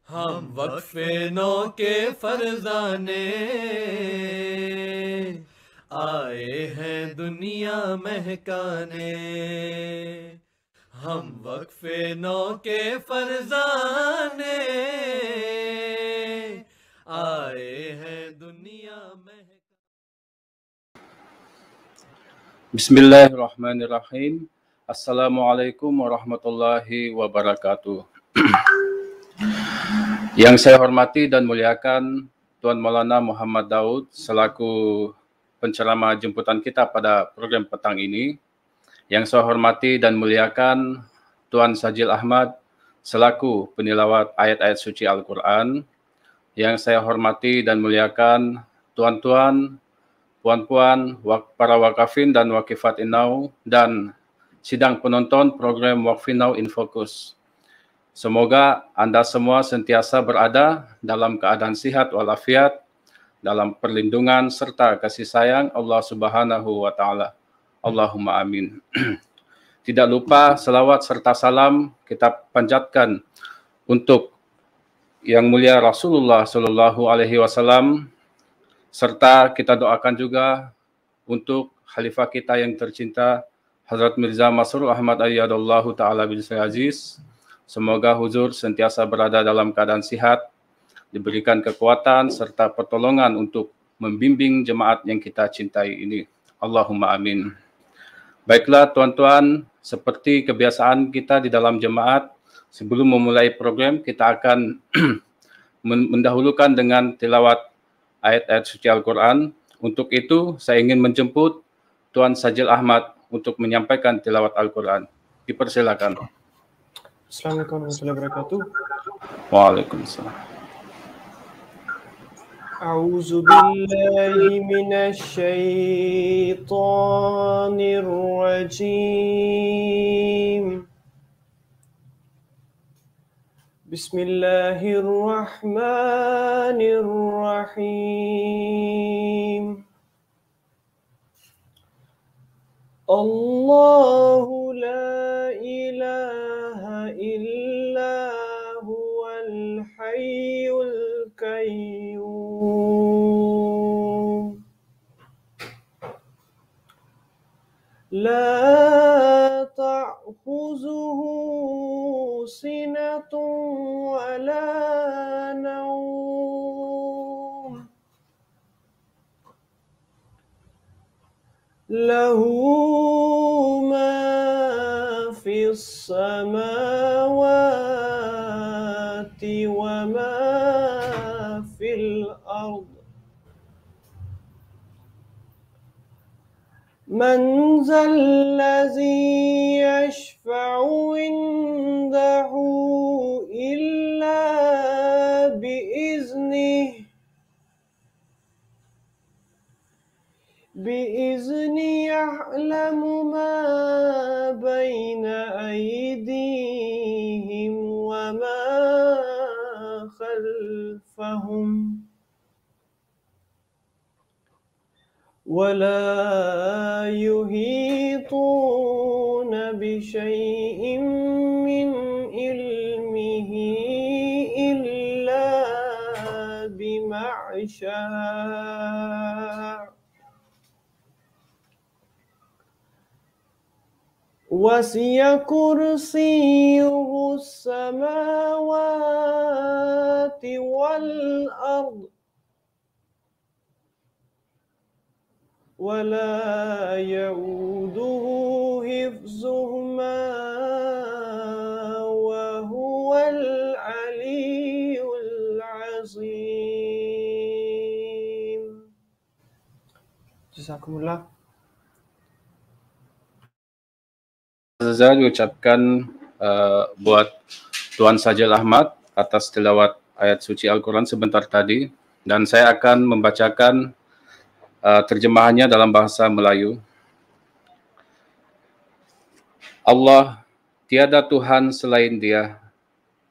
हम वक्फे नौ के फरजाने आए हैं दुनिया महकाने। हम वक्फे नौ के फरजाने आए हैं दुनिया महकाने। Bismillahirrahmanirrahim. Assalamualaikum warahmatullahi wabarakatuh. Yang saya hormati dan muliakan Tuan Maulana Muhammad Daud selaku penceramah jemputan kita pada program petang ini. Yang saya hormati dan muliakan Tuan Sajil Ahmad selaku penilawat ayat-ayat suci Al-Quran. Yang saya hormati dan muliakan tuan-tuan, puan-puan, para wakafin dan wakifat Inau, dan sidang penonton program Wakfinau in Focus. Semoga Anda semua sentiasa berada dalam keadaan sihat walafiat, dalam perlindungan serta kasih sayang Allah Subhanahu wa Ta'ala. Allahumma amin. Tidak lupa selawat serta salam kita panjatkan untuk Yang Mulia Rasulullah Sallallahu Alaihi Wasallam, serta kita doakan juga untuk khalifah kita yang tercinta Hazrat Mirza Masrur Ahmad Ayyadallahu Ta'ala bin Aziz. Semoga huzur sentiasa berada dalam keadaan sihat, diberikan kekuatan serta pertolongan untuk membimbing jemaat yang kita cintai ini. Allahumma amin. Baiklah tuan-tuan, seperti kebiasaan kita di dalam jemaat, sebelum memulai program kita akan mendahulukan dengan tilawat ayat-ayat suci Al-Quran. Untuk itu, saya ingin menjemput Tuan Sajil Ahmad untuk menyampaikan tilawat Al-Quran. Dipersilakan. Assalamualaikum warahmatullahi wabarakatuh. Waalaikumsalam. A'udzu billahi minasy syaithanir rajim. Bismillahirrahmanirrahim. Allahu la ilaha illa huwal hayyul qayyum. La ta'khuzuhu sinatun wa la nawm. Lahu ma fis samawati wa ma fil ard. Man zallazi yashfa'u indahu illa biiznih. Biizni ya'lamu ma baina aydihim wa ma khalfahum. ولا يحيطون بشيء من علمه إلا بما شاء وسع كرسيه السماوات والأرض ولا يؤوده حفظهما وهو العلي العظيم. Jazakumullah. Saya ucapkan buat Tuan Sajil Ahmad atas tilawat ayat suci Al-Quran sebentar tadi, dan saya akan membacakan terjemahannya dalam bahasa Melayu. Allah, tiada Tuhan selain Dia,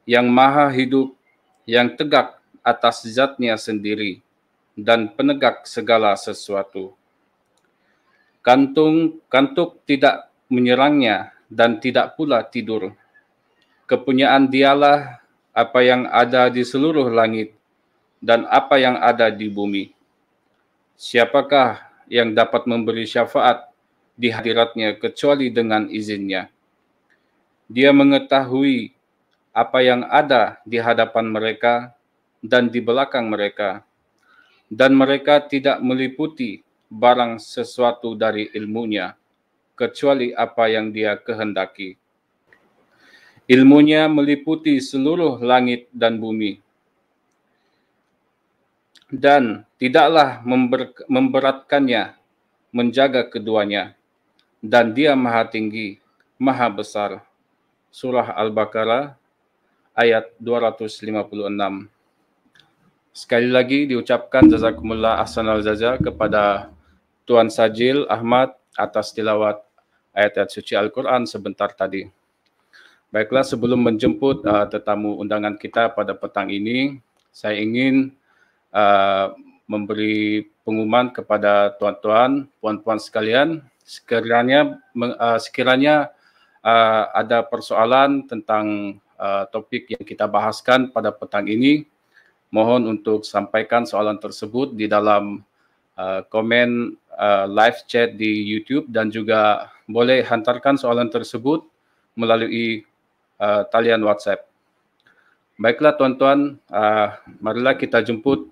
yang maha hidup, yang tegak atas zatnya sendiri, dan penegak segala sesuatu. Kantuk tidak menyerangnya, dan tidak pula tidur. Kepunyaan Dialah apa yang ada di seluruh langit, dan apa yang ada di bumi. Siapakah yang dapat memberi syafaat di hadiratnya kecuali dengan izinnya? Dia mengetahui apa yang ada di hadapan mereka dan di belakang mereka, dan mereka tidak meliputi barang sesuatu dari ilmunya, kecuali apa yang dia kehendaki. Ilmunya meliputi seluruh langit dan bumi, dan tidaklah memberatkannya menjaga keduanya, dan dia maha tinggi, maha besar. Surah Al-Baqarah ayat 256. Sekali lagi diucapkan jazakumullah ahsanal jaza kepada Tuan Sajil Ahmad atas tilawat ayat-ayat suci Al-Quran sebentar tadi. Baiklah, sebelum menjemput tetamu undangan kita pada petang ini, saya ingin memberi pengumuman kepada tuan-tuan, puan-puan sekalian, sekiranya ada persoalan tentang topik yang kita bahaskan pada petang ini, mohon untuk sampaikan soalan tersebut di dalam komen live chat di YouTube, dan juga boleh hantarkan soalan tersebut melalui talian WhatsApp. Baiklah tuan-tuan, marilah kita jemput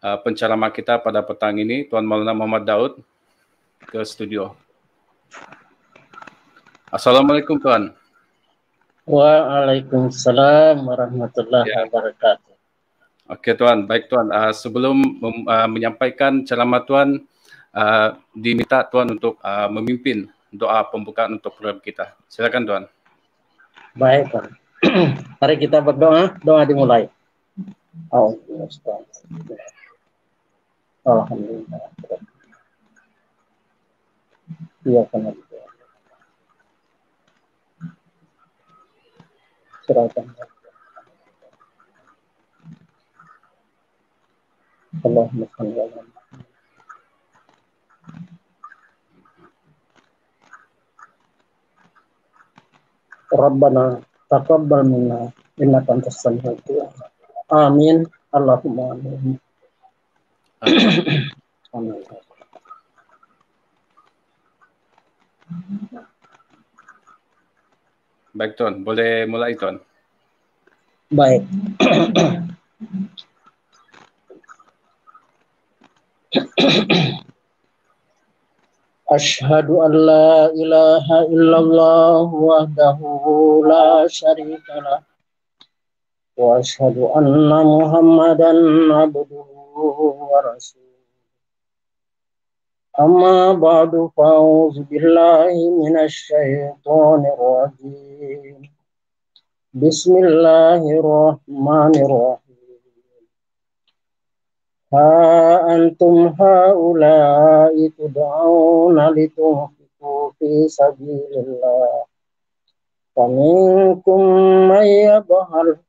penceramah kita pada petang ini, Tuan Maulana Muhammad Daud, ke studio. Assalamualaikum Tuan. Waalaikumsalam warahmatullahi wabarakatuh. Oke Tuan, baik Tuan. Sebelum menyampaikan ceramah Tuan, diminta Tuan untuk memimpin doa pembukaan untuk program kita. Silakan Tuan. Baik Tuan. Mari kita berdoa. Doa dimulai. Alhamdulillah. Iya benar. Silakan. Allahumma shalli ala Rabbana taqabbal minna innaka antas samiul alim. Amin. Allahumma amin. Amin. Baik Tuan, boleh mulai Tuan. Baik. Asyhadu an la ilaha illallah wahdahu la syarika lah wa asyhadu anna Muhammadan abduhu wa rasuluh. Amma ba'du, fa'udzu billahi minasy syaithanir rajim. Bismillahirrahmanirrahim. Ha antum haula'i tud'auna litunfiqu fi sabilillah. Faminkum may yabhal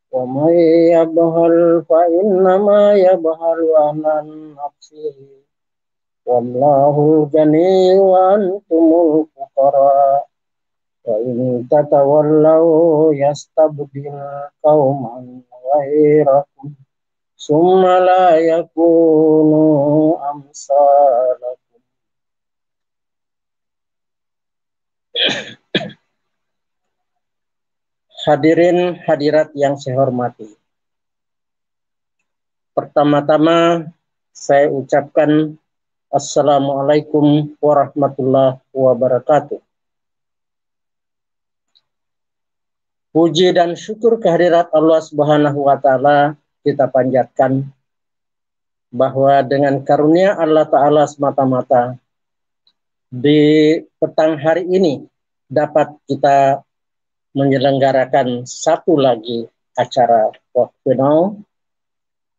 wa may yabhal fa innama yabhalu an nafsihi. Wallahu ghaniyyun wa antumul fuqara. Wa in tatawallaw yastabdil qauman ghairakum summa la yakunu amsalakum. Hadirin hadirat yang saya hormati, pertama-tama saya ucapkan Assalamualaikum warahmatullahi wabarakatuh. Puji dan syukur kehadirat Allah Subhanahu wa Ta'ala kita panjatkan, bahwa dengan karunia Allah Ta'ala semata-mata di petang hari ini dapat kita menyelenggarakan satu lagi acara Waktu Now.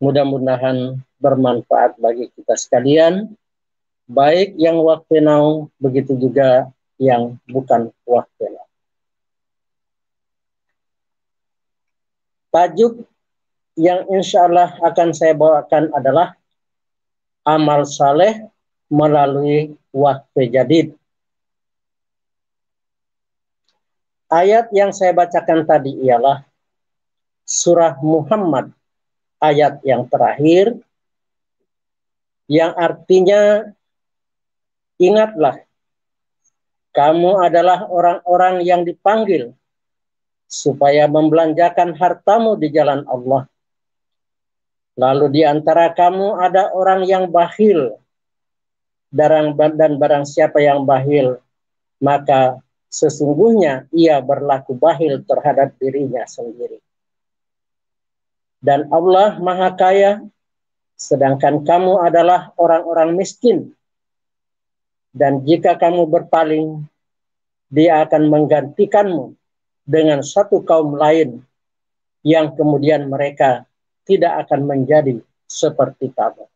Mudah-mudahan bermanfaat bagi kita sekalian, baik yang Waktu Now, begitu juga yang bukan Waktu Now. Tajuk yang insya Allah akan saya bawakan adalah amal saleh melalui waktu jadid. Ayat yang saya bacakan tadi ialah surah Muhammad ayat yang terakhir, yang artinya, ingatlah, kamu adalah orang-orang yang dipanggil supaya membelanjakan hartamu di jalan Allah. Lalu di antara kamu ada orang yang bakhil, dan barang siapa yang bakhil, maka sesungguhnya ia berlaku bakhil terhadap dirinya sendiri. Dan Allah Maha Kaya, sedangkan kamu adalah orang-orang miskin. Dan jika kamu berpaling, Dia akan menggantikanmu dengan satu kaum lain yang kemudian mereka tidak akan menjadi seperti kamu.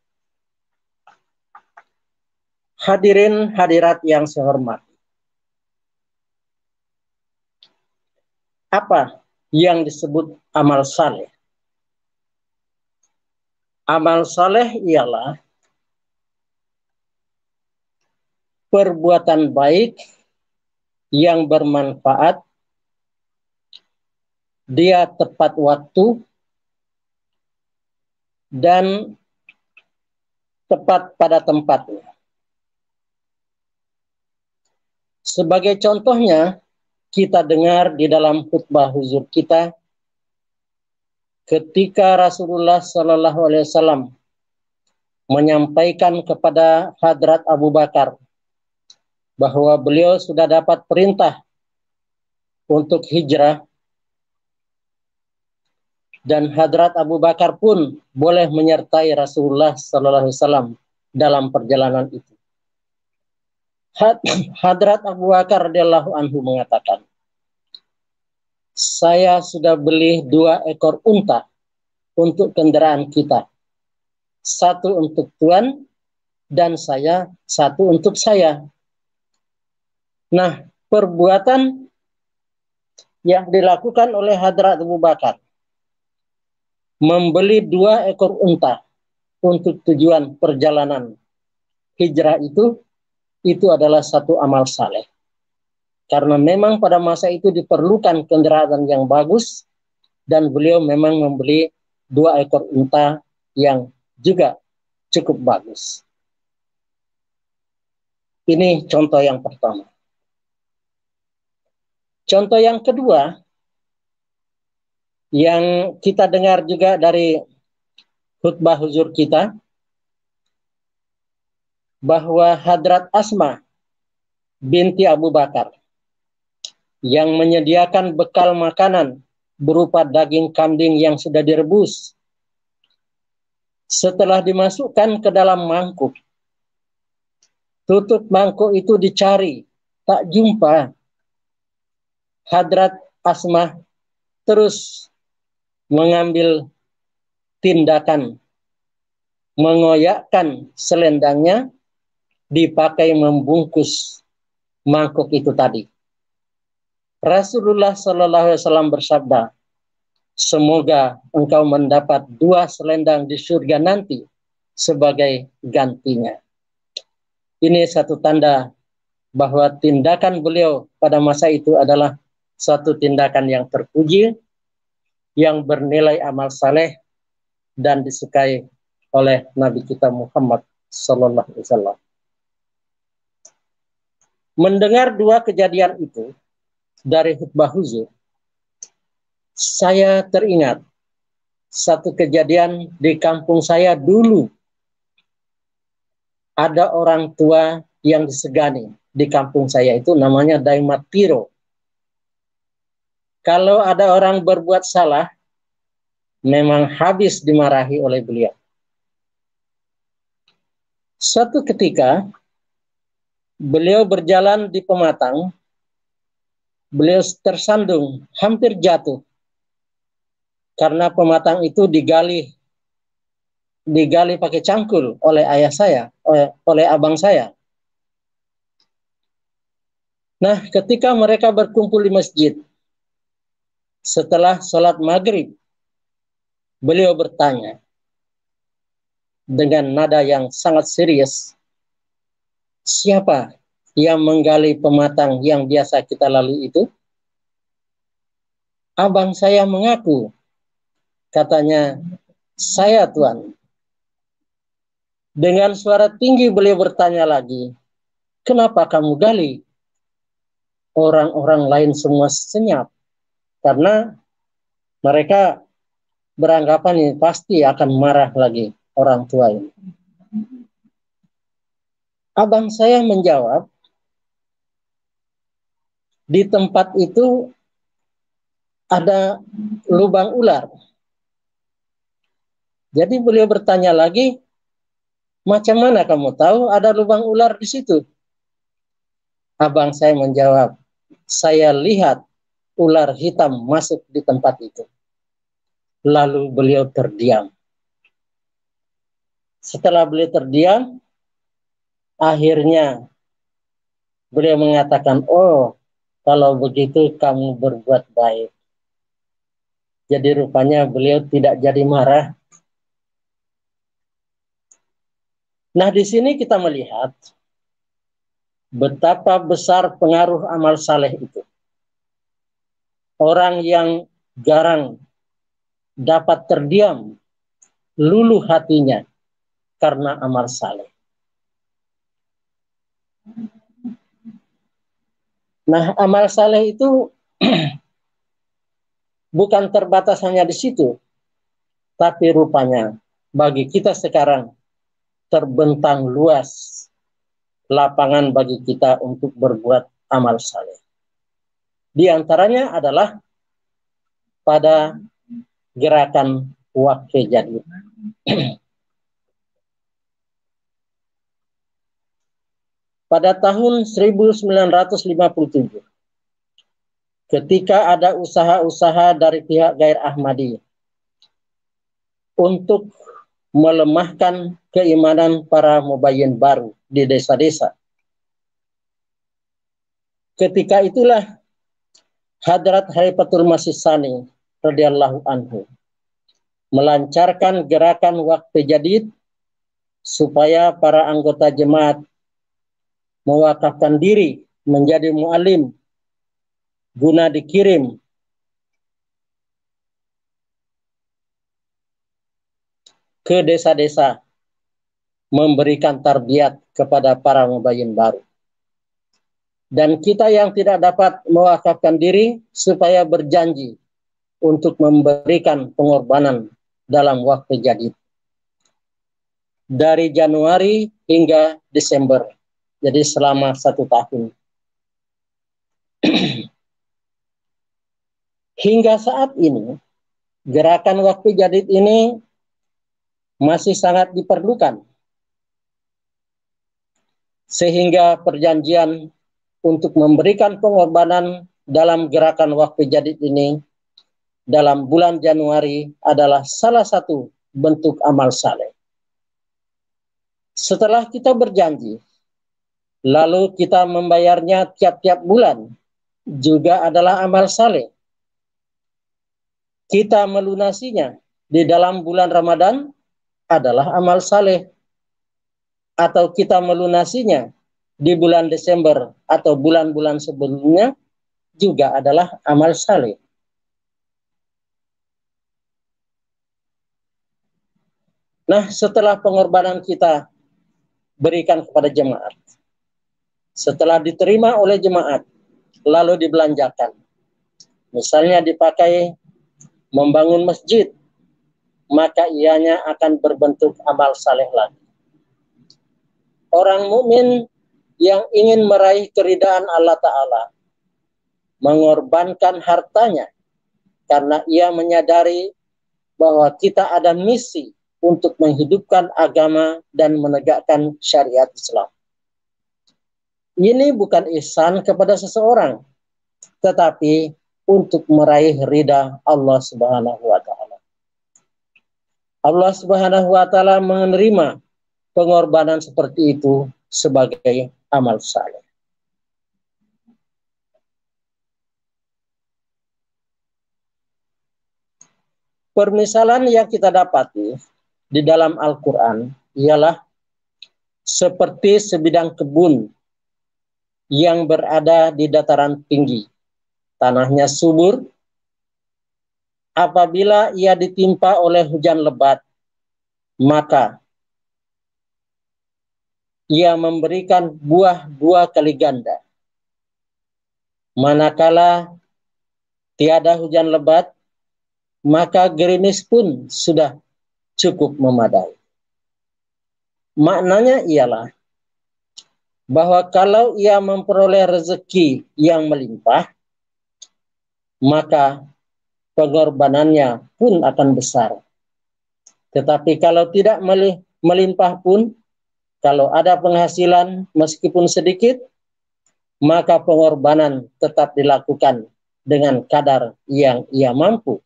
Hadirin hadirat yang saya hormati. Apa yang disebut amal saleh? Amal saleh ialah perbuatan baik yang bermanfaat, dia tepat waktu, dan tepat pada tempatnya. Sebagai contohnya, kita dengar di dalam khutbah huzur kita, ketika Rasulullah SAW menyampaikan kepada Hadrat Abu Bakar bahwa beliau sudah dapat perintah untuk hijrah, dan Hadrat Abu Bakar pun boleh menyertai Rasulullah SAW dalam perjalanan itu. Hadrat Abu Bakar radhiyallahu anhu mengatakan, saya sudah beli 2 ekor unta untuk kendaraan kita. 1 untuk Tuan dan saya 1 untuk saya. Nah, perbuatan yang dilakukan oleh Hadrat Abu Bakar, membeli 2 ekor unta untuk tujuan perjalanan hijrah itu adalah satu amal saleh. Karena memang pada masa itu diperlukan kendaraan yang bagus, dan beliau memang membeli 2 ekor unta yang juga cukup bagus. Ini contoh yang pertama. Contoh yang kedua, yang kita dengar juga dari khutbah huzur kita, bahwa Hadrat Asma binti Abu Bakar yang menyediakan bekal makanan berupa daging kambing yang sudah direbus, setelah dimasukkan ke dalam mangkuk, tutup mangkuk itu dicari, tak jumpa. Hadrat Asma terus mengambil tindakan mengoyakkan selendangnya, dipakai membungkus mangkuk itu tadi. Rasulullah SAW bersabda, semoga engkau mendapat 2 selendang di surga nanti sebagai gantinya. Ini satu tanda bahwa tindakan beliau pada masa itu adalah satu tindakan yang terpuji, yang bernilai amal saleh dan disukai oleh Nabi kita Muhammad sallallahu alaihi wasallam. Mendengar 2 kejadian itu dari khutbah huzur, saya teringat satu kejadian di kampung saya dulu. Ada orang tua yang disegani di kampung saya, itu namanya Dai Matiro. Kalau ada orang berbuat salah, memang habis dimarahi oleh beliau. Suatu ketika, beliau berjalan di Pematang, beliau tersandung, hampir jatuh. Karena Pematang itu digali pakai cangkul oleh ayah saya, oleh abang saya. Nah, ketika mereka berkumpul di masjid, setelah sholat maghrib, beliau bertanya dengan nada yang sangat serius, siapa yang menggali pematang yang biasa kita lalui itu? Abang saya mengaku Katanya, saya Tuan. Dengan suara tinggi beliau bertanya lagi, kenapa kamu gali? Orang-orang lain semua senyap, karena mereka beranggapan ini pasti akan marah lagi orang tua ini. Abang saya menjawab, di tempat itu ada lubang ular. Jadi beliau bertanya lagi, macam mana kamu tahu ada lubang ular di situ? Abang saya menjawab, saya lihat ular hitam masuk di tempat itu. Lalu beliau terdiam. Setelah beliau terdiam, akhirnya beliau mengatakan, oh, kalau begitu kamu berbuat baik. Jadi rupanya beliau tidak jadi marah. Nah, di sini kita melihat betapa besar pengaruh amal saleh itu. Orang yang jarang dapat terdiam, luluh hatinya karena amal saleh. Nah, amal saleh itu bukan terbatas hanya di situ, tapi rupanya bagi kita sekarang terbentang luas lapangan bagi kita untuk berbuat amal saleh. Di antaranya adalah pada gerakan wakfe jadid. Pada tahun 1957, ketika ada usaha-usaha dari pihak Gair Ahmadi untuk melemahkan keimanan para mubayyin baru di desa-desa. Ketika itulah Hadrat Haifatul Masih Tsani radhiyallahu anhu melancarkan gerakan wakfe jadid supaya para anggota jemaat mewakafkan diri menjadi mu'alim guna dikirim ke desa-desa memberikan tarbiyat kepada para mubayyin baru. Dan kita yang tidak dapat mewakafkan diri supaya berjanji untuk memberikan pengorbanan dalam waktu jadid. Dari Januari hingga Desember. Jadi selama 1 tahun. Hingga saat ini, gerakan waktu jadid ini masih sangat diperlukan. Sehingga perjanjian untuk memberikan pengorbanan dalam gerakan waktu jadid ini dalam bulan Januari adalah salah satu bentuk amal saleh. Setelah kita berjanji, lalu kita membayarnya tiap-tiap bulan, juga adalah amal saleh. Kita melunasinya di dalam bulan Ramadan adalah amal saleh. Atau kita melunasinya di bulan Desember atau bulan-bulan sebelumnya juga adalah amal saleh. Nah, setelah pengorbanan kita berikan kepada jemaat, setelah diterima oleh jemaat, lalu dibelanjakan. Misalnya dipakai membangun masjid, maka ianya akan berbentuk amal saleh lagi. Orang mukmin yang ingin meraih keridaan Allah Ta'ala mengorbankan hartanya karena ia menyadari bahwa kita ada misi untuk menghidupkan agama dan menegakkan syariat Islam. Ini bukan ihsan kepada seseorang, tetapi untuk meraih ridha Allah Subhanahu wa Ta'ala. Allah Subhanahu wa Ta'ala menerima pengorbanan seperti itu sebagai amal saleh. Permisalan yang kita dapati di dalam Al-Quran ialah seperti sebidang kebun yang berada di dataran tinggi. Tanahnya subur, apabila ia ditimpa oleh hujan lebat, maka ia memberikan buah 2 kali ganda. Manakala tiada hujan lebat, maka gerimis pun sudah cukup memadai. Maknanya ialah bahwa kalau ia memperoleh rezeki yang melimpah, maka pengorbanannya pun akan besar. Tetapi kalau tidak melimpah pun, kalau ada penghasilan meskipun sedikit, maka pengorbanan tetap dilakukan dengan kadar yang ia mampu.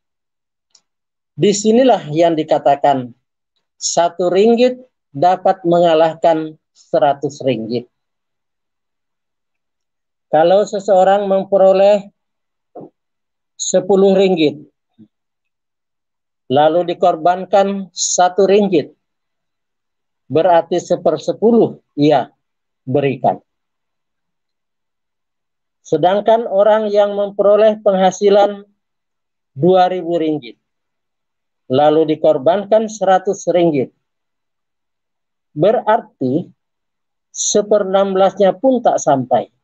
Disinilah yang dikatakan 1 ringgit dapat mengalahkan 100 ringgit. Kalau seseorang memperoleh 10 ringgit, lalu dikorbankan 1 ringgit, berarti 1/10 ia berikan. Sedangkan orang yang memperoleh penghasilan 2.000 ringgit, lalu dikorbankan 100 ringgit, berarti 1/16-nya pun tak sampai.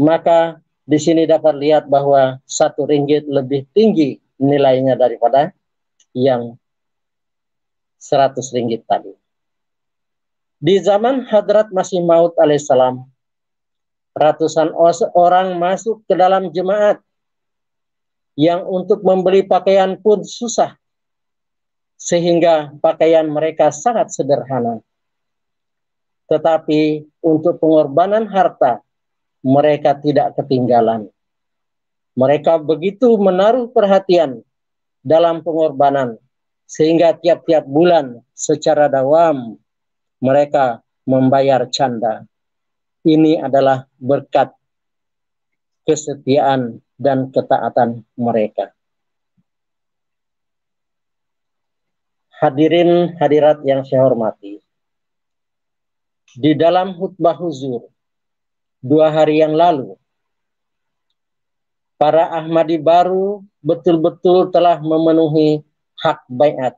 Maka di sini dapat lihat bahwa 1 ringgit lebih tinggi nilainya daripada yang 100 ringgit tadi. Di zaman Hadrat Masih Maud alaihissalam, ratusan orang masuk ke dalam jemaat yang untuk membeli pakaian pun susah, sehingga pakaian mereka sangat sederhana. Tetapi untuk pengorbanan harta, mereka tidak ketinggalan. Mereka begitu menaruh perhatian dalam pengorbanan, sehingga tiap-tiap bulan secara dawam mereka membayar canda. Ini adalah berkat kesetiaan dan ketaatan mereka. Hadirin hadirat yang saya hormati, di dalam khutbah huzur 2 hari yang lalu, para Ahmadi baru betul-betul telah memenuhi hak baiat,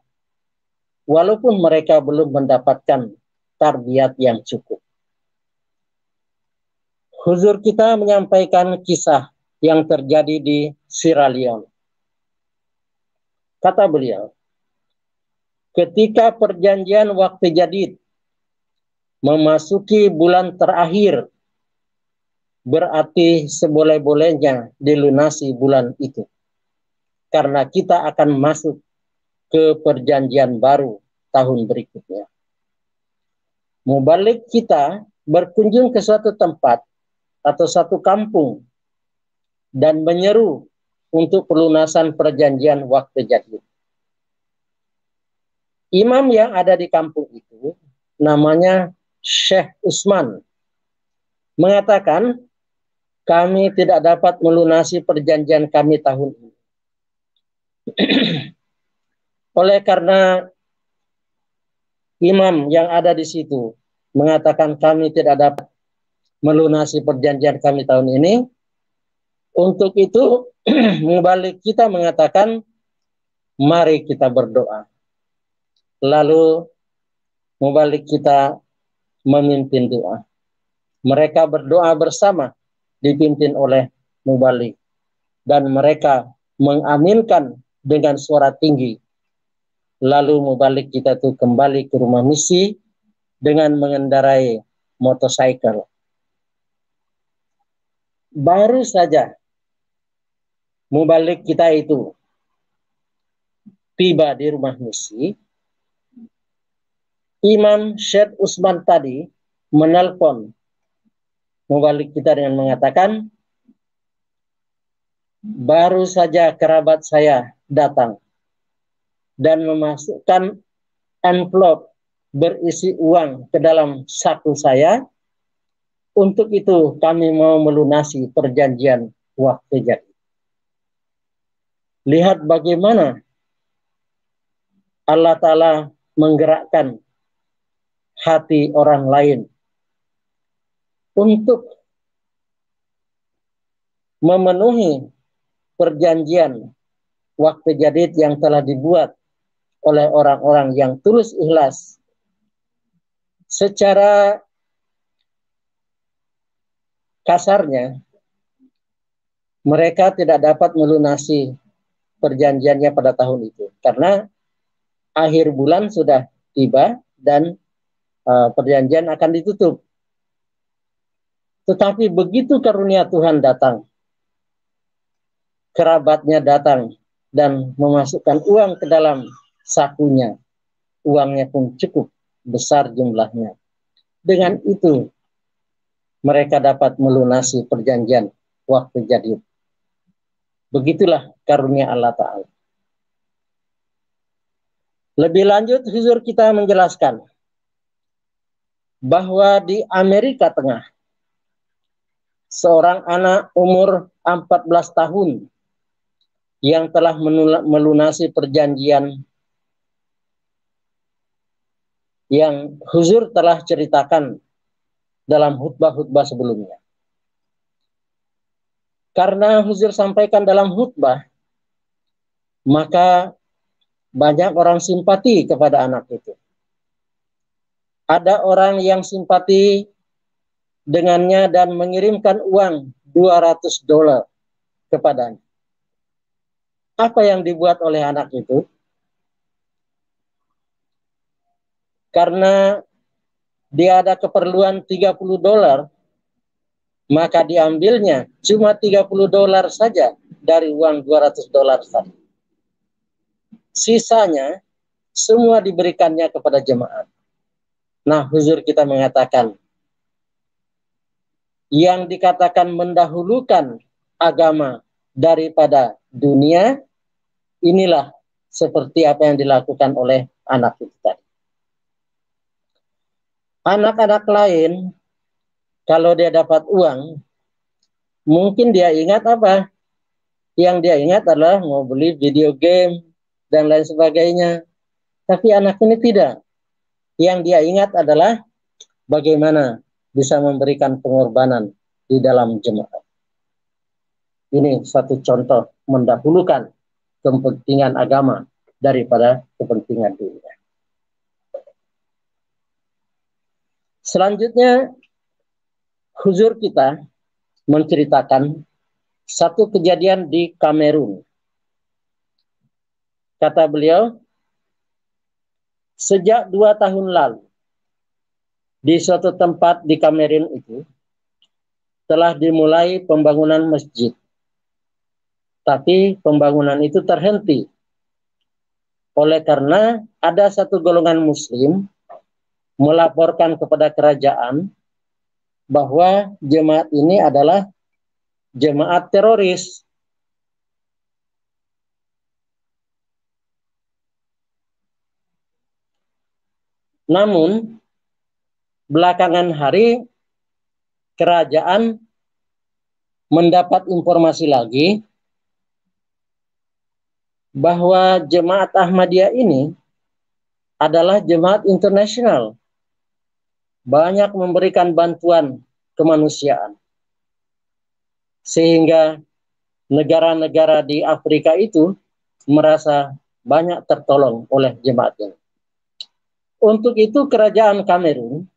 walaupun mereka belum mendapatkan tarbiyat yang cukup. Huzur kita menyampaikan kisah yang terjadi di Sierra Leone. Kata beliau, ketika perjanjian waktu jadid memasuki bulan terakhir, berarti seboleh-bolehnya dilunasi bulan itu, karena kita akan masuk ke perjanjian baru tahun berikutnya. Mubalik kita berkunjung ke suatu tempat atau satu kampung dan menyeru untuk pelunasan perjanjian waktu jadid. Imam yang ada di kampung itu namanya Syekh Usman mengatakan, kami tidak dapat melunasi perjanjian kami tahun ini. Oleh karena imam yang ada di situ mengatakan kami tidak dapat melunasi perjanjian kami tahun ini, untuk itu mubalik kita mengatakan mari kita berdoa. Lalu mubalik kita memimpin doa. Mereka berdoa bersama dipimpin oleh mubalik, dan mereka mengaminkan dengan suara tinggi. Lalu mubalik kita itu kembali ke rumah misi dengan mengendarai motorcycle. Baru saja mubalik kita itu tiba di rumah misi, Imam Syekh Usman tadi menelpon mubalik kita dengan mengatakan, baru saja kerabat saya datang dan memasukkan amplop berisi uang ke dalam saku saya. Untuk itu kami mau melunasi perjanjian waktu jadid. Lihat bagaimana Allah Ta'ala menggerakkan hati orang lain untuk memenuhi perjanjian waktu jadid yang telah dibuat oleh orang-orang yang tulus ikhlas. Secara kasarnya, mereka tidak dapat melunasi perjanjiannya pada tahun itu karena akhir bulan sudah tiba dan perjanjian akan ditutup. Tetapi begitu karunia Tuhan datang, kerabatnya datang dan memasukkan uang ke dalam sakunya, uangnya pun cukup besar jumlahnya. Dengan itu mereka dapat melunasi perjanjian waktu jadid. Begitulah karunia Allah Ta'ala. Lebih lanjut, huzur kita menjelaskan bahwa di Amerika Tengah, seorang anak umur 14 tahun yang telah melunasi perjanjian yang huzur telah ceritakan dalam khutbah-khutbah sebelumnya. Karena huzur sampaikan dalam khutbah, maka banyak orang simpati kepada anak itu. Ada orang yang simpati dengannya dan mengirimkan uang $200 kepadanya. Apa yang dibuat oleh anak itu? Karena dia ada keperluan $30, maka diambilnya cuma $30 saja dari uang $200 tadi. Sisanya semua diberikannya kepada jemaat. Nah, huzur kita mengatakan, yang dikatakan mendahulukan agama daripada dunia, inilah seperti apa yang dilakukan oleh anak itu tadi. Anak-anak lain, kalau dia dapat uang, mungkin dia ingat apa? Yang dia ingat adalah mau beli video game dan lain sebagainya. Tapi anak ini tidak. Yang dia ingat adalah bagaimana bisa memberikan pengorbanan di dalam jemaat. Ini satu contoh mendahulukan kepentingan agama daripada kepentingan dunia. Selanjutnya, huzur kita menceritakan satu kejadian di Kamerun. Kata beliau, sejak 2 tahun lalu, di suatu tempat di Kamerun itu, telah dimulai pembangunan masjid. Tapi pembangunan itu terhenti. Oleh karena ada satu golongan muslim melaporkan kepada kerajaan bahwa jemaat ini adalah jemaat teroris. Namun, belakangan hari kerajaan mendapat informasi lagi bahwa jemaat Ahmadiyah ini adalah jemaat internasional. Banyak memberikan bantuan kemanusiaan. Sehingga negara-negara di Afrika itu merasa banyak tertolong oleh jemaat ini. Untuk itu kerajaan Kamerun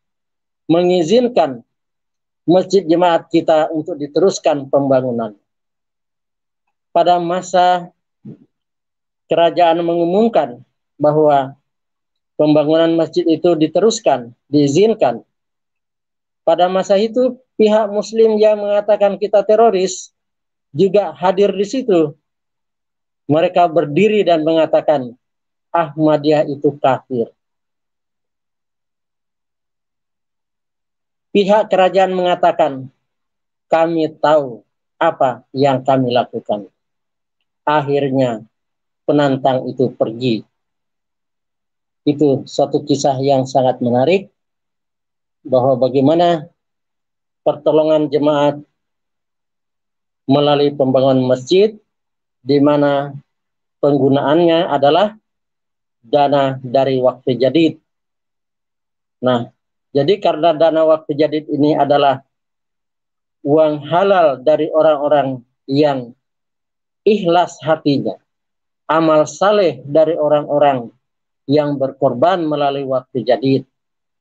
mengizinkan masjid jemaat kita untuk diteruskan pembangunan. Pada masa kerajaan mengumumkan bahwa pembangunan masjid itu diteruskan, diizinkan. Pada masa itu, pihak muslim yang mengatakan kita teroris juga hadir di situ. Mereka berdiri dan mengatakan Ahmadiyah itu kafir. Pihak kerajaan mengatakan kami tahu apa yang kami lakukan. Akhirnya penantang itu pergi. Itu suatu kisah yang sangat menarik bahwa bagaimana pertolongan jemaat melalui pembangunan masjid di mana penggunaannya adalah dana dari waktu jadid. Nah, jadi karena dana waktu jadid ini adalah uang halal dari orang-orang yang ikhlas hatinya, amal saleh dari orang-orang yang berkorban melalui waktu jadid,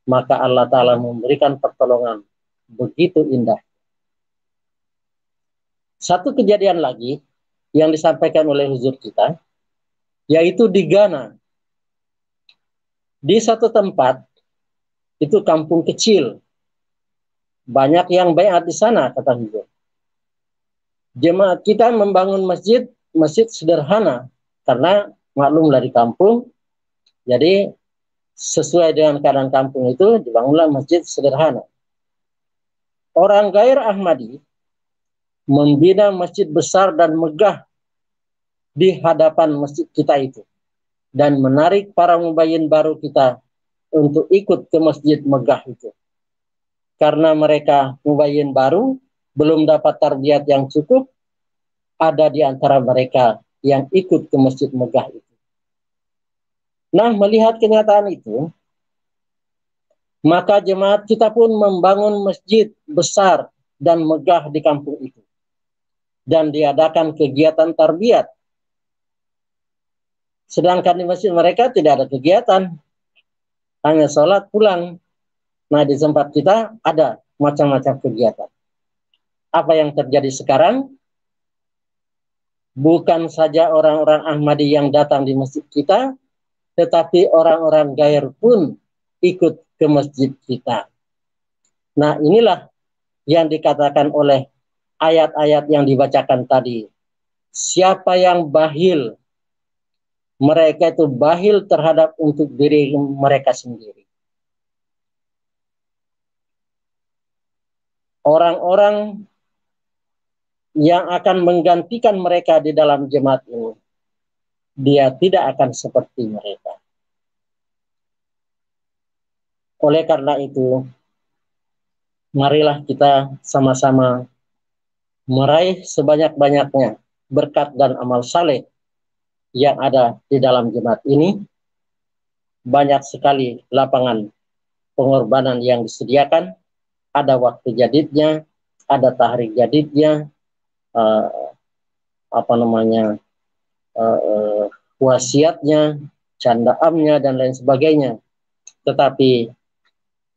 maka Allah Ta'ala memberikan pertolongan begitu indah. Satu kejadian lagi yang disampaikan oleh huzur kita, yaitu di Ghana. Di satu tempat, itu kampung kecil, banyak yang baiat di sana, kata huzur. Jemaat kita membangun masjid sederhana, karena maklum dari kampung, jadi sesuai dengan keadaan kampung itu dibangunlah masjid sederhana. Orang Gair Ahmadi membina masjid besar dan megah di hadapan masjid kita itu, dan menarik para mubayyin baru kita untuk ikut ke masjid megah itu. Karena mereka mubayyin baru, belum dapat tarbiyat yang cukup, ada di antara mereka yang ikut ke masjid megah itu. Nah, melihat kenyataan itu, maka jemaat kita pun membangun masjid besar dan megah di kampung itu. Dan diadakan kegiatan tarbiyat. Sedangkan di masjid mereka tidak ada kegiatan. Hanya sholat pulang. Nah, di tempat kita ada macam-macam kegiatan. Apa yang terjadi sekarang? Bukan saja orang-orang Ahmadi yang datang di masjid kita, tetapi orang-orang Gair pun ikut ke masjid kita. Nah, inilah yang dikatakan oleh ayat-ayat yang dibacakan tadi. Siapa yang bahil, mereka itu bahil terhadap untuk diri mereka sendiri. Orang-orang yang akan menggantikan mereka di dalam jemaat ini, dia tidak akan seperti mereka. Oleh karena itu, marilah kita sama-sama meraih sebanyak-banyaknya berkat dan amal saleh yang ada di dalam jemaat ini. Banyak sekali lapangan pengorbanan yang disediakan, ada waktu jadidnya, ada tahrik jadidnya, wasiatnya, candaamnya, dan lain sebagainya. Tetapi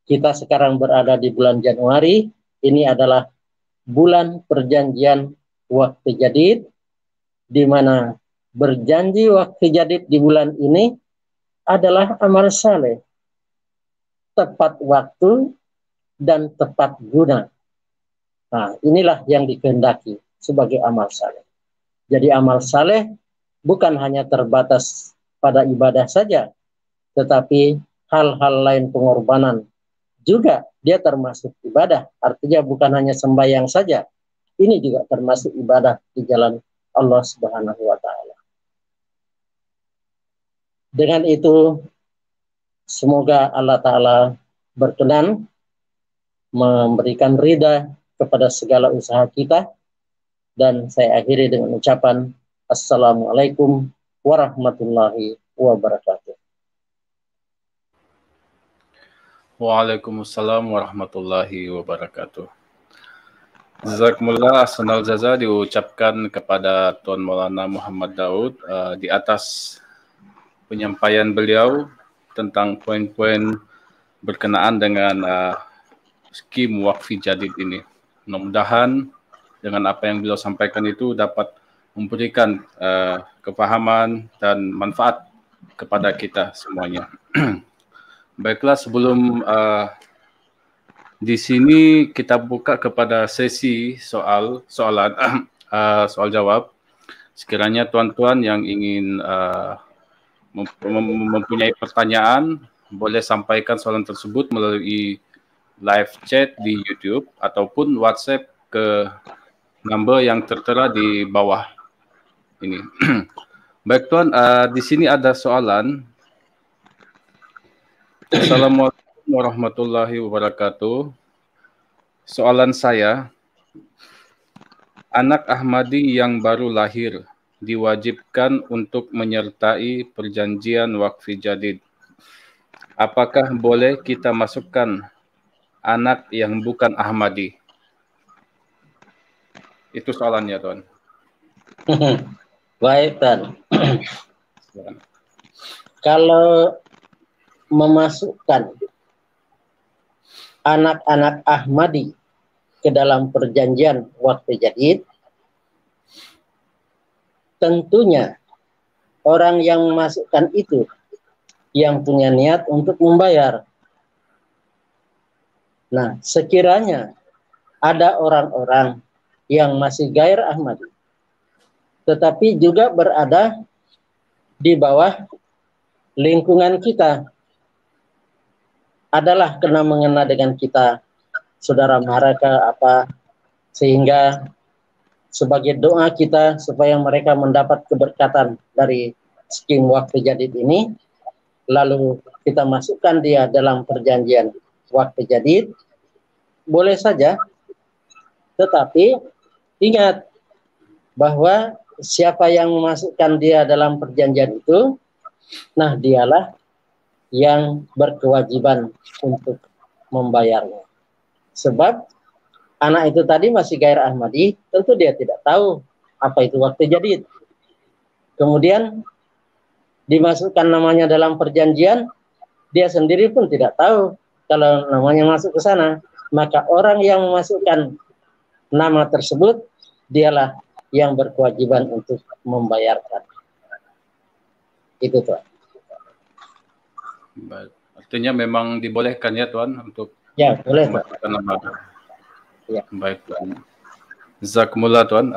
kita sekarang berada di bulan Januari, ini adalah bulan perjanjian waktu jadid, di mana berjanji waktu jadid di bulan ini adalah amal saleh, tepat waktu dan tepat guna. Nah, inilah yang dikehendaki sebagai amal saleh. Jadi amal saleh bukan hanya terbatas pada ibadah saja, tetapi hal-hal lain pengorbanan juga dia termasuk ibadah. Artinya bukan hanya sembahyang saja, ini juga termasuk ibadah di jalan Allah Subhanahu wa Ta'ala. Dengan itu, semoga Allah Ta'ala berkenan memberikan ridha kepada segala usaha kita, dan saya akhiri dengan ucapan Assalamualaikum warahmatullahi wabarakatuh. Waalaikumsalam warahmatullahi wabarakatuh. Jazakumullah ahsanal jaza diucapkan kepada Tuan Maulana Muhammad Daud di atas penyampaian beliau tentang poin-poin berkenaan dengan skim wakfi jadid ini. Mudah-mudahan dengan apa yang beliau sampaikan itu dapat memberikan kepahaman dan manfaat kepada kita semuanya. Baiklah, sebelum di sini kita buka kepada sesi soal jawab. Sekiranya tuan-tuan yang ingin mempunyai pertanyaan, boleh sampaikan soalan tersebut melalui live chat di YouTube ataupun WhatsApp ke nomor yang tertera di bawah ini. Baik tuan, di sini ada soalan. Assalamualaikum warahmatullahi wabarakatuh. Soalan saya, anak Ahmadi yang baru lahir diwajibkan untuk menyertai perjanjian wakfi jadid. Apakah boleh kita masukkan anak yang bukan Ahmadi? Itu soalannya, Tuan. Baik, Tan. Kalau memasukkan anak-anak Ahmadi ke dalam perjanjian waktu jadid, tentunya orang yang memasukkan itu yang punya niat untuk membayar. Nah, sekiranya ada orang-orang yang masih gair Ahmadi, tetapi juga berada di bawah lingkungan kita, adalah kena mengena dengan kita, saudara Maharaka apa, sehingga sebagai doa kita supaya mereka mendapat keberkatan dari skim waktu jadid ini, lalu kita masukkan dia dalam perjanjian waktu jadid, boleh saja, tetapi ingat bahwa siapa yang memasukkan dia dalam perjanjian itu, nah dialah yang berkewajiban untuk membayarnya. Sebab anak itu tadi masih gair Ahmadi, tentu dia tidak tahu apa itu waktu jadid. Kemudian dimasukkan namanya dalam perjanjian, dia sendiri pun tidak tahu kalau namanya masuk ke sana. Maka orang yang memasukkan nama tersebut, dialah yang berkewajiban untuk membayarkan. Itu tuh. Baik. Artinya memang dibolehkan ya Tuan untuk Ya, boleh. memasukkan nama. Ya. Baik Tuan. Jazakumullah Tuan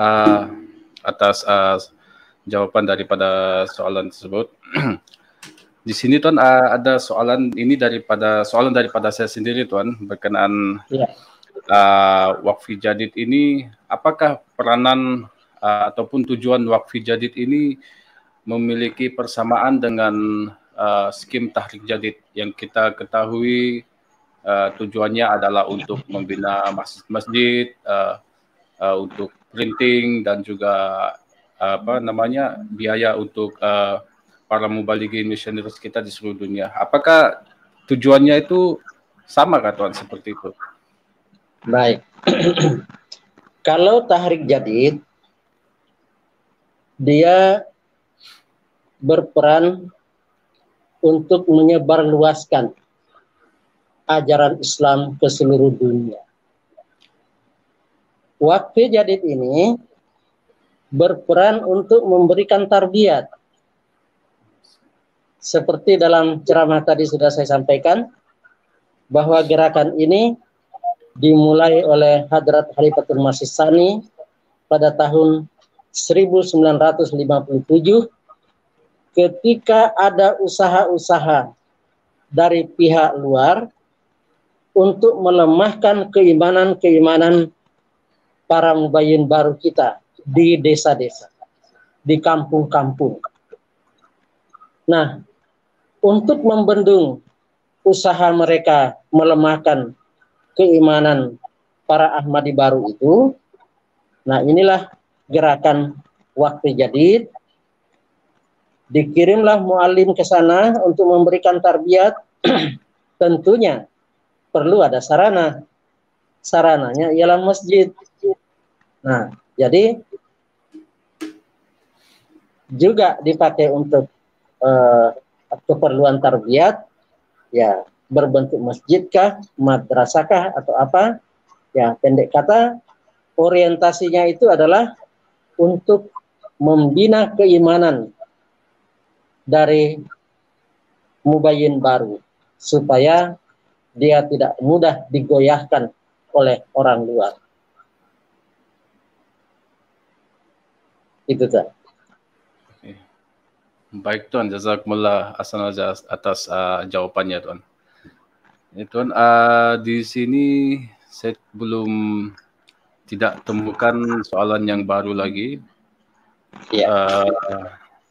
atas jawaban daripada soalan tersebut. Di sini Tuan ada soalan daripada saya sendiri Tuan berkenaan Ya. wakfi jadid ini, apakah peranan ataupun tujuan wakfi jadid ini memiliki persamaan dengan skim tahrik jadid yang kita ketahui tujuannya adalah untuk membina masjid, untuk printing dan juga biaya untuk para mubalighin missionaries kita di seluruh dunia. Apakah tujuannya itu sama kah Tuan seperti itu? Baik. Kalau tahrik jadid, dia berperan untuk menyebarluaskan ajaran Islam ke seluruh dunia. Wakfi jadid ini berperan untuk memberikan tarbiyat. Seperti dalam ceramah tadi sudah saya sampaikan, bahwa gerakan ini dimulai oleh Hadrat Khalifatul Masih Tsani pada tahun 1957 ketika ada usaha-usaha dari pihak luar untuk melemahkan keimanan para mubayyin baru kita di desa-desa, di kampung-kampung. Nah, untuk membendung usaha mereka melemahkan keimanan para Ahmadi baru itu, nah inilah gerakan wakfi jadid. Dikirimlah muallim ke sana untuk memberikan tarbiyat. Tentunya perlu ada sarana. Sarananya ialah masjid. Nah, jadi juga dipakai untuk keperluan tarbiyat, ya berbentuk masjidkah, madrasahkah atau apa? Ya, pendek kata orientasinya itu adalah untuk membina keimanan dari mubayyin baru supaya dia tidak mudah digoyahkan oleh orang luar. Itu kan. Baik Tuan, jazakumullah atas jawabannya Tuan. Tuan, di sini saya belum tidak temukan soalan yang baru lagi. Ya.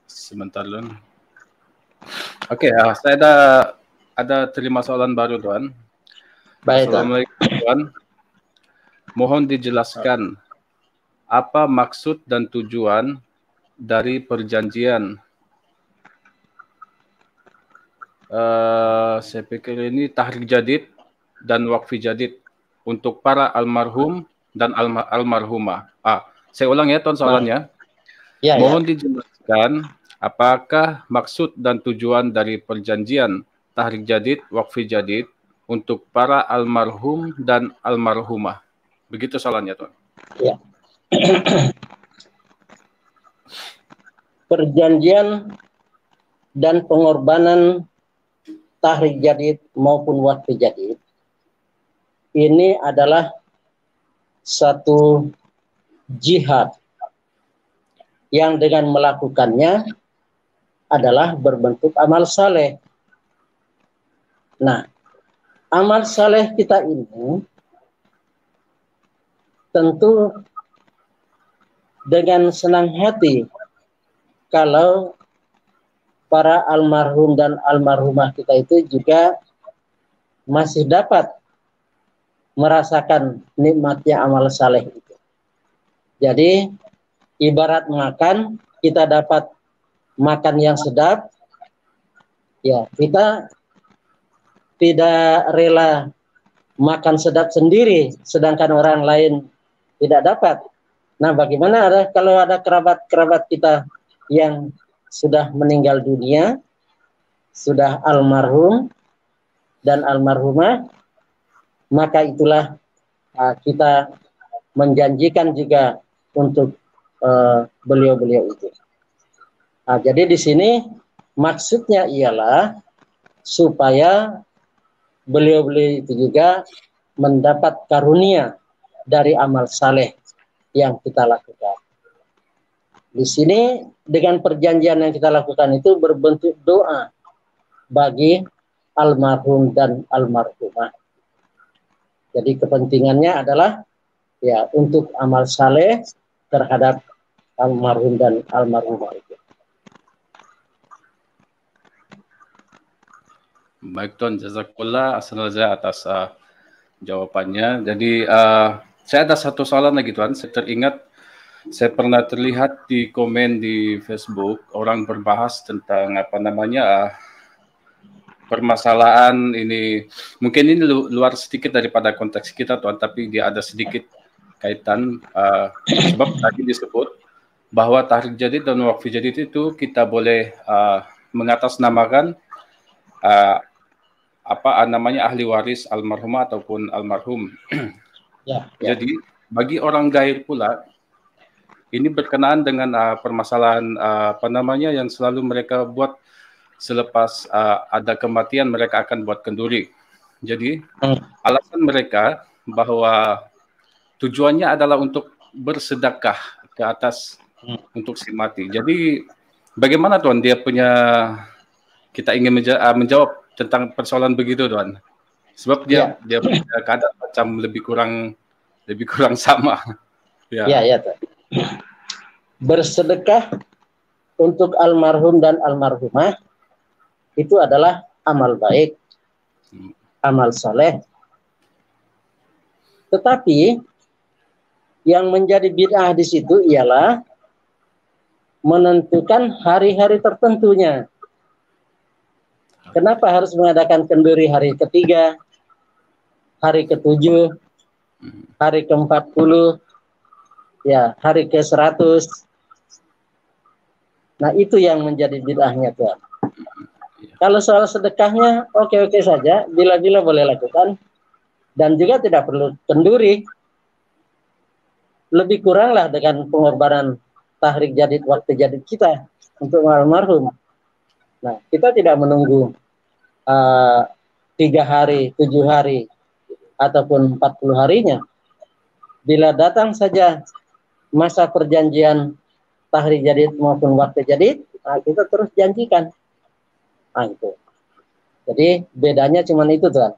Sebentar Tuan. Oke, saya ada terima soalan baru Tuan. Baik, Assalamualaikum Tuan. Mohon dijelaskan apa maksud dan tujuan dari perjanjian. Saya pikir ini tahrik jadid dan wakfi jadid untuk para almarhum dan almarhumah. Saya ulang ya Tuan soalannya. Ya, ya. Mohon dijelaskan apakah maksud dan tujuan dari perjanjian Tahrik Jadid, Waqfi Jadid untuk para almarhum dan almarhumah. Begitu soalnya, Tuan. Ya. Perjanjian dan pengorbanan Tahrik Jadid maupun Waqfi Jadid ini adalah satu jihad yang dengan melakukannya adalah berbentuk amal saleh. Nah, amal saleh kita ini tentu dengan senang hati kalau para almarhum dan almarhumah kita itu juga masih dapat merasakan nikmatnya amal saleh itu. Jadi ibarat makan, kita dapat makan yang sedap, ya kita tidak rela makan sedap sendiri, sedangkan orang lain tidak dapat. Nah, bagaimana kalau ada kerabat-kerabat kita yang sudah meninggal dunia, sudah almarhum dan almarhumah, maka itulah kita menjanjikan juga untuk beliau-beliau itu. Nah, jadi di sini maksudnya ialah supaya beliau-beliau itu juga mendapat karunia dari amal saleh yang kita lakukan. Di sini dengan perjanjian yang kita lakukan itu berbentuk doa bagi almarhum dan almarhumah. Jadi kepentingannya adalah ya untuk amal saleh terhadap almarhum dan almarhumah itu. Baik, Tuan, jazakallah atas jawabannya. Jadi saya ada satu soalan lagi, Tuan. Saya teringat, saya pernah terlihat di komen di Facebook orang berbahas tentang permasalahan ini. Mungkin ini luar sedikit daripada konteks kita, Tuan, tapi dia ada sedikit kaitan sebab tadi disebut bahwa Tahrik Jadid dan Waqfi Jadid itu kita boleh mengatasnamakan ahli waris almarhumah ataupun almarhum. Ya. Jadi bagi orang gair pula ini berkenaan dengan permasalahan yang selalu mereka buat selepas ada kematian, mereka akan buat kenduri. Jadi alasan mereka bahwa tujuannya adalah untuk bersedekah ke atas untuk si mati. Jadi bagaimana, Tuan, kita ingin menjawab tentang persoalan begitu, Tuan? Sebab dia punya keadaan macam lebih kurang sama. Ya, Tuan. Bersedekah untuk almarhum dan almarhumah itu adalah amal baik, amal saleh. Tetapi yang menjadi bid'ah di situ ialah menentukan hari-hari tertentunya. Kenapa harus mengadakan kenduri hari ketiga, hari ke-7, hari ke-40, ya, hari ke-100. Nah, itu yang menjadi bid'ahnya, Tuhan. Kalau soal sedekahnya, oke-oke saja, bila-bila boleh lakukan. Dan juga tidak perlu kenduri. Lebih kuranglah dengan pengorbanan Tahrik Jadid, Waqfi Jadid kita untuk almarhum. Nah, kita tidak menunggu 3 hari, 7 hari, ataupun 40 harinya. Bila datang saja masa perjanjian Tahrik Jadid maupun Waqfi Jadid, kita terus janjikan. Nah, itu. Jadi bedanya cuma itu, Tuhan.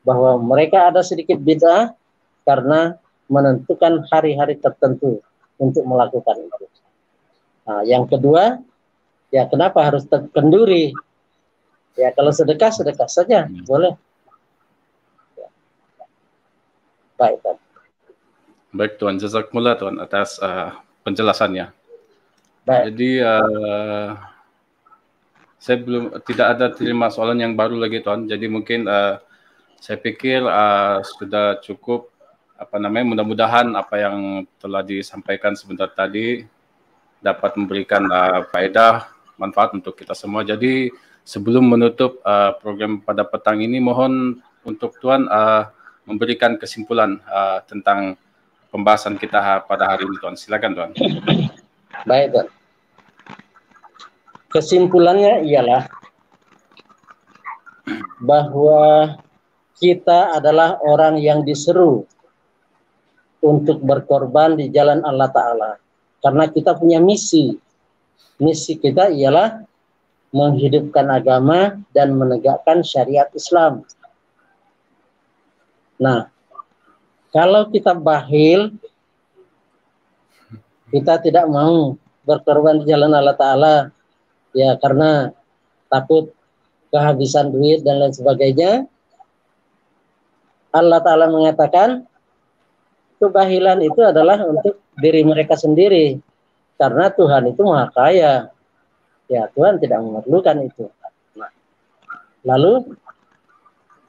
Bahwa mereka ada sedikit beda karena menentukan hari-hari tertentu untuk melakukan itu. Nah, yang kedua, ya kenapa harus terkenduri? Ya kalau sedekah saja, boleh. Ya. Baik, Tuhan. Baik, Tuan. Jazakumullah, Tuan, atas penjelasannya. Baik. Jadi saya tidak ada terima soalan yang baru lagi, Tuan. Jadi mungkin saya pikir sudah cukup mudah-mudahan apa yang telah disampaikan sebentar tadi dapat memberikan faedah, manfaat untuk kita semua. Jadi sebelum menutup program pada petang ini, mohon untuk Tuan memberikan kesimpulan tentang pembahasan kita pada hari ini, Tuan. Silakan, Tuan. Baik, Tuan. Kesimpulannya ialah bahwa kita adalah orang yang diseru untuk berkorban di jalan Allah Ta'ala. Karena kita punya misi. Misi kita ialah menghidupkan agama dan menegakkan syariat Islam. Nah, kalau kita bakhil, kita tidak mau berkorban di jalan Allah Ta'ala, ya karena takut kehabisan duit dan lain sebagainya. Allah Ta'ala mengatakan kebahilan itu adalah untuk diri mereka sendiri, karena Tuhan itu maha kaya. Ya, Tuhan tidak memerlukan itu. Nah, lalu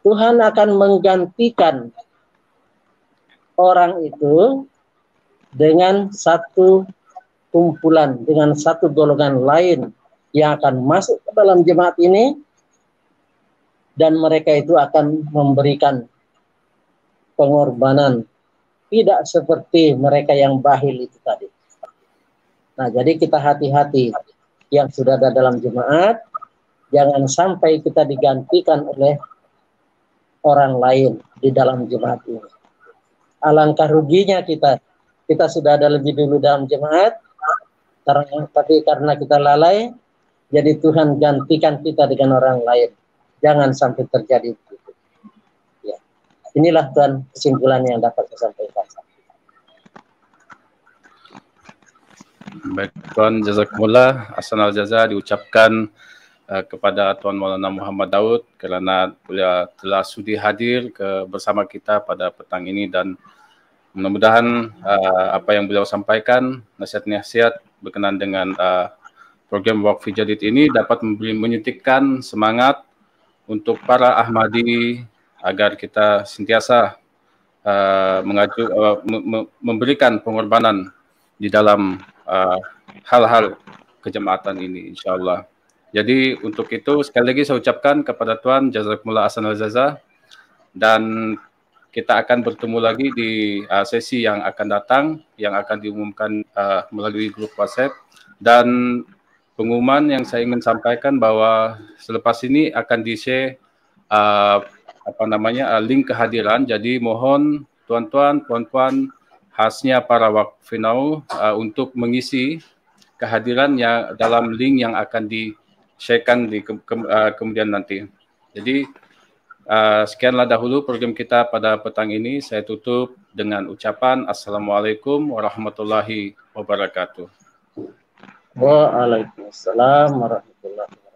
Tuhan akan menggantikan orang itu dengan satu kumpulan, dengan satu golongan lain yang akan masuk ke dalam jemaat ini, dan mereka itu akan memberikan pengorbanan, tidak seperti mereka yang bakhil itu tadi. Nah, jadi kita hati-hati yang sudah ada dalam jemaat, jangan sampai kita digantikan oleh orang lain di dalam jemaat ini. Alangkah ruginya kita sudah ada lebih dulu dalam jemaat, tapi karena kita lalai, jadi Tuhan gantikan kita dengan orang lain. Jangan sampai terjadi itu. Ya. Inilah Tuhan kesimpulan yang dapat saya sampaikan. Baik, Tuan, jazakumullah. Ahsanal jaza diucapkan kepada Tuan Maulana Muhammad Daud kerana beliau telah sudi hadir bersama kita pada petang ini, dan mudah-mudahan apa yang beliau sampaikan, nasihat-nasihat berkenaan dengan program Waqf Jadid ini dapat menyuntikkan semangat untuk para Ahmadi agar kita sentiasa memberikan pengorbanan di dalam hal-hal kejemaatan ini, insyaAllah. Jadi untuk itu sekali lagi saya ucapkan kepada Tuan jazakumullah ahsanal jaza, dan kita akan bertemu lagi di sesi yang akan datang, yang akan diumumkan melalui grup WhatsApp. Dan pengumuman yang saya ingin sampaikan bahwa selepas ini akan di-share link kehadiran. Jadi mohon tuan-tuan, puan-puan, khasnya para Waqfinau untuk mengisi kehadiran yang dalam link yang akan di-sharekan di kemudian nanti. Jadi sekianlah dahulu program kita pada petang ini. Saya tutup dengan ucapan Assalamualaikum warahmatullahi wabarakatuh. Waalaikumsalam warahmatullahi wabarakatuh.